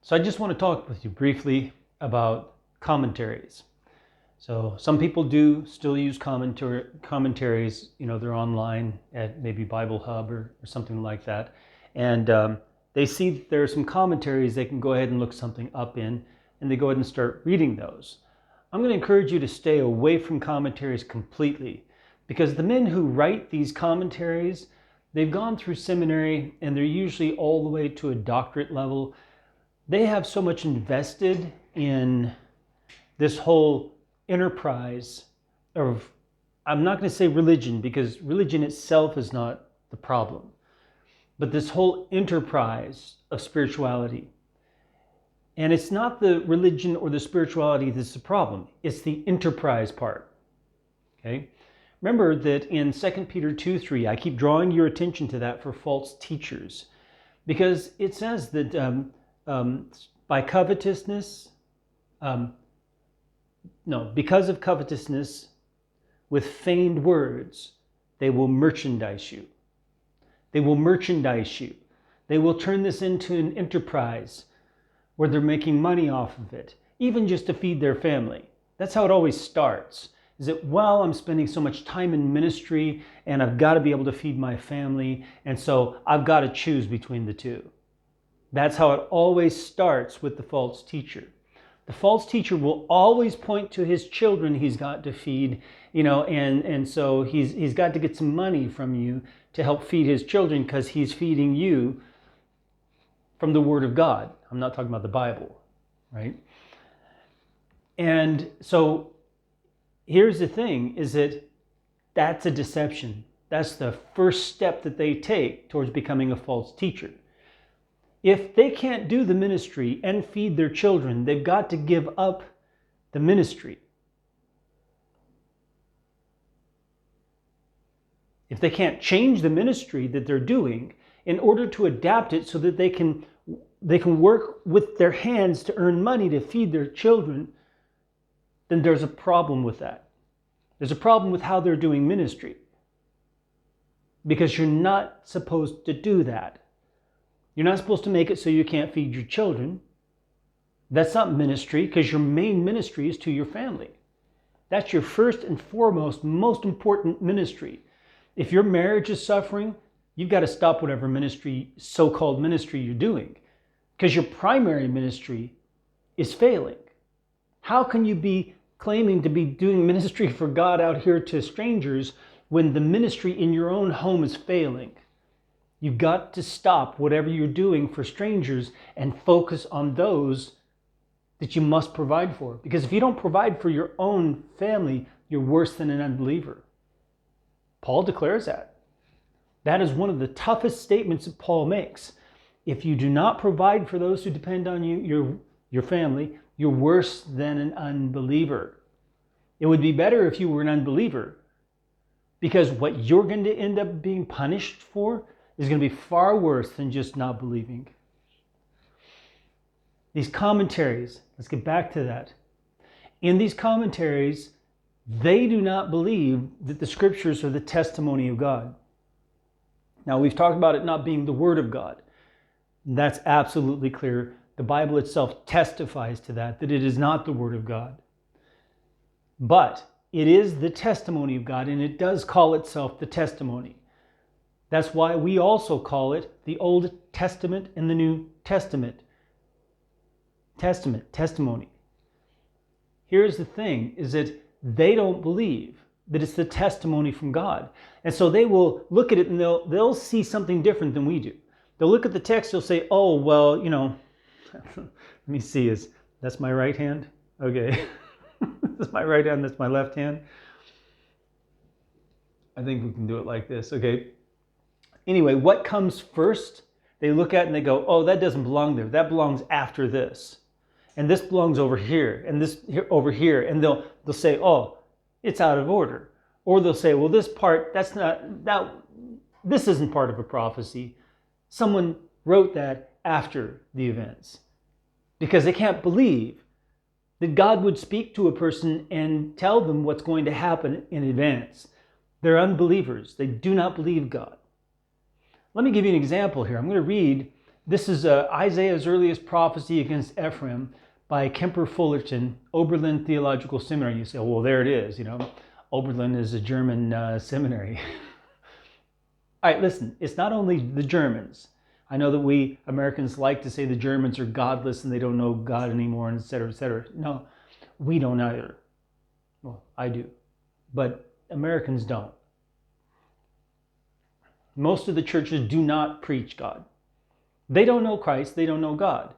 So I just want to talk with you briefly about commentaries. So some people do still use commentaries. They're online at maybe Bible Hub or something like that. And they see that there are some commentaries they can go ahead and look something up in, and they go ahead and start reading those. I'm going to encourage you to stay away from commentaries completely, because the men who write these commentaries, they've gone through seminary and they're usually all the way to a doctorate level. They have so much invested in this whole enterprise of, I'm not going to say religion, because religion itself is not the problem, but this whole enterprise of spirituality. And it's not the religion or the spirituality that's the problem, it's the enterprise part. Okay? Remember that in 2 Peter 2:3, I keep drawing your attention to that for false teachers, because it says that by covetousness, because of covetousness, with feigned words, they will merchandise you. They will merchandise you. They will turn this into an enterprise where they're making money off of it, even just to feed their family. That's how it always starts. Is that, well, I'm spending so much time in ministry and I've got to be able to feed my family, and so I've got to choose between the two. That's how it always starts with the false teacher. The false teacher will always point to his children he's got to feed, and so he's got to get some money from you to help feed his children, because he's feeding you from the Word of God. I'm not talking about the Bible, right? And so here's the thing, is that that's a deception. That's the first step that they take towards becoming a false teacher. If they can't do the ministry and feed their children, they've got to give up the ministry. If they can't change the ministry that they're doing in order to adapt it so that they can work with their hands to earn money to feed their children, then there's a problem with that. There's a problem with how they're doing ministry, because you're not supposed to do that. You're not supposed to make it so you can't feed your children. That's not ministry, because your main ministry is to your family. That's your first and foremost, most important ministry. If your marriage is suffering, you've got to stop whatever ministry, so-called ministry, you're doing, because your primary ministry is failing. How can you be claiming to be doing ministry for God out here to strangers when the ministry in your own home is failing? You've got to stop whatever you're doing for strangers and focus on those that you must provide for. Because if you don't provide for your own family, you're worse than an unbeliever. Paul declares that. That is one of the toughest statements that Paul makes. If you do not provide for those who depend on you, your family, you're worse than an unbeliever. It would be better if you were an unbeliever, because what you're going to end up being punished for is going to be far worse than just not believing. These commentaries, let's get back to that. In these commentaries, they do not believe that the scriptures are the testimony of God. Now, we've talked about it not being the Word of God. That's absolutely clear. The Bible itself testifies to that it is not the Word of God. But it is the testimony of God, and it does call itself the testimony. That's why we also call it the Old Testament and the New Testament. Testimony. Here's the thing, is that they don't believe that it's the testimony from God. And so they will look at it and they'll see something different than we do. They'll look at the text, they'll say, oh, well, let me see, that's my right hand? Okay. That's my right hand, that's my left hand. I think we can do it like this, okay? Anyway, what comes first, they look at and they go, oh, that doesn't belong there. That belongs after this. And this belongs over here, and this here, over here. And they'll say, oh, it's out of order. Or they'll say, well, this part, this isn't part of a prophecy. Someone wrote that after the events. Because they can't believe that God would speak to a person and tell them what's going to happen in advance. They're unbelievers. They do not believe God. Let me give you an example here. I'm going to read This is Isaiah's earliest prophecy against Ephraim by Kemper Fullerton, Oberlin Theological Seminary. You say, well, there it is. Oberlin is a German seminary. All right, listen, it's not only the Germans. I know that we Americans like to say the Germans are godless and they don't know God anymore, and et cetera, et cetera. No, we don't either. Well, I do, but Americans don't. Most of the churches do not preach God. They don't know Christ. They don't know God.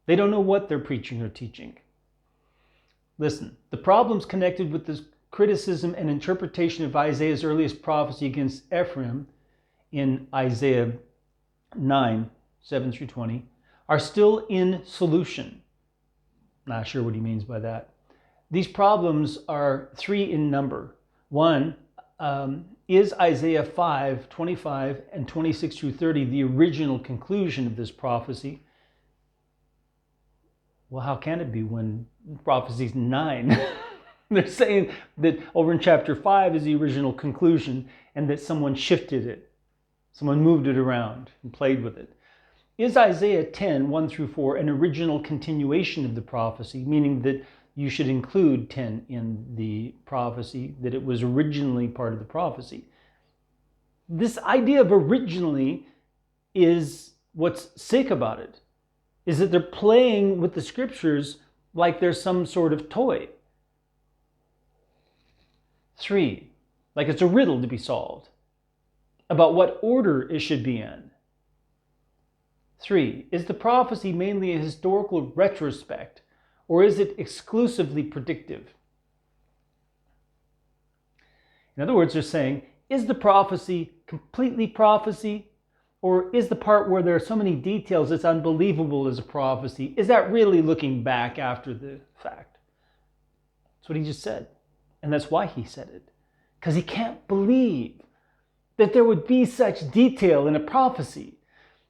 They don't know what they're preaching or teaching. Listen, the problems connected with this criticism and interpretation of Isaiah's earliest prophecy against Ephraim in Isaiah 9, 7 through 20, are still in solution. Not sure what he means by that. These problems are three in number. One, is Isaiah 5, 25 and 26 through 30 the original conclusion of this prophecy? Well, how can it be when prophecy's 9? They're saying that over in chapter 5 is the original conclusion and that someone shifted it. Someone moved it around and played with it. Is Isaiah 10, 1 through 4 an original continuation of the prophecy, meaning that you should include 10 in the prophecy, that it was originally part of the prophecy? This idea of originally is what's sick about it, is that they're playing with the scriptures like there's some sort of toy. 3, like it's a riddle to be solved about what order it should be in. 3, is the prophecy mainly a historical retrospect, or is it exclusively predictive? In other words, they're saying, is the prophecy completely prophecy, or is the part where there are so many details it's unbelievable as a prophecy, is that really looking back after the fact? That's what he just said. And that's why he said it. Because he can't believe that there would be such detail in a prophecy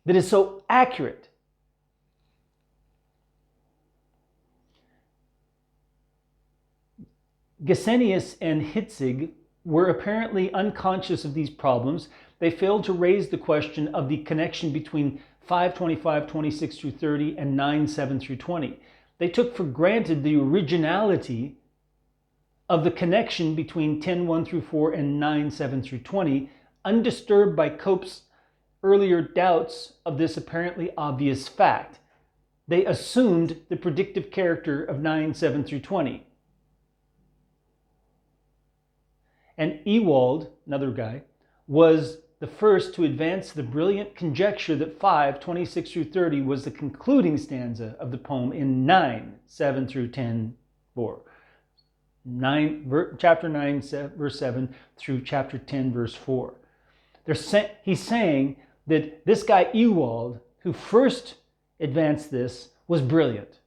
that is so accurate. Gesenius and Hitzig were apparently unconscious of these problems. They failed to raise the question of the connection between 5:25, 26 through 30 and 9, 7 through 20. They took for granted the originality of the connection between 10, 1 through 4 and 9, 7 through 20, undisturbed by Cope's earlier doubts of this apparently obvious fact. They assumed the predictive character of 9, 7 through 20. And Ewald, another guy, was the first to advance the brilliant conjecture that 5, 26 through 30 was the concluding stanza of the poem in 9, 7 through 10, 4. Chapter 9, verse 7 through chapter 10, verse 4. He's saying that this guy Ewald, who first advanced this, was brilliant.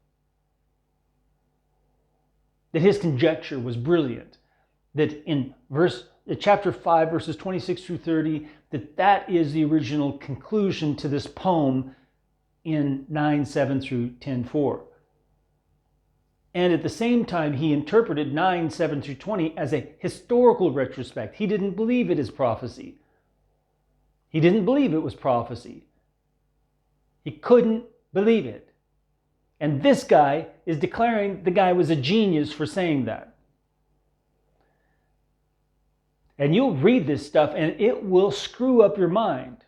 That his conjecture was brilliant. That in chapter 5, verses 26 through 30, that is the original conclusion to this poem in 9, 7 through 10, 4. And at the same time, he interpreted 9, 7 through 20 as a historical retrospect. He didn't believe it as prophecy. He didn't believe it was prophecy. He couldn't believe it. And this guy is declaring the guy was a genius for saying that. And you'll read this stuff and it will screw up your mind.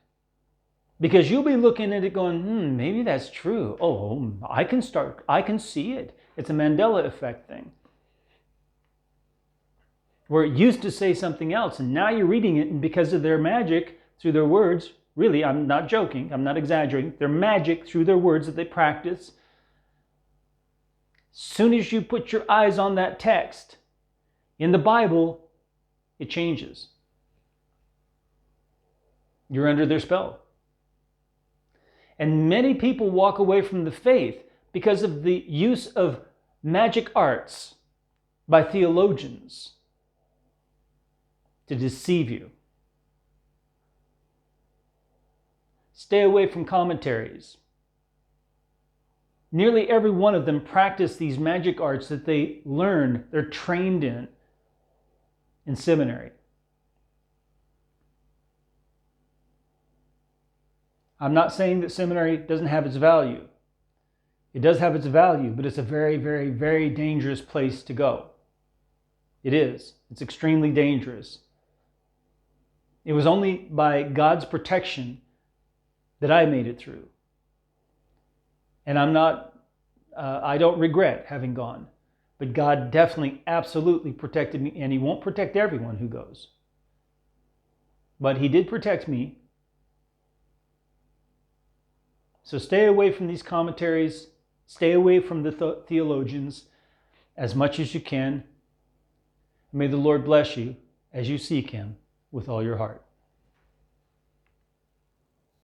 Because you'll be looking at it going, maybe that's true. Oh, I can see it. It's a Mandela effect thing. Where it used to say something else, and now you're reading it, and because of their magic, through their words, really, I'm not joking, I'm not exaggerating, their magic through their words that they practice, soon as you put your eyes on that text in the Bible, it changes. You're under their spell. And many people walk away from the faith because of the use of magic arts by theologians to deceive you. Stay away from commentaries. Nearly every one of them practice these magic arts that they learn, they're trained in seminary. I'm not saying that seminary doesn't have its value. It does have its value, but it's a very, very, very dangerous place to go. It is. It's extremely dangerous. It was only by God's protection that I made it through. And I don't regret having gone. But God definitely, absolutely protected me, and He won't protect everyone who goes. But He did protect me. So stay away from these commentaries. Stay away from the theologians as much as you can. May the Lord bless you as you seek Him with all your heart.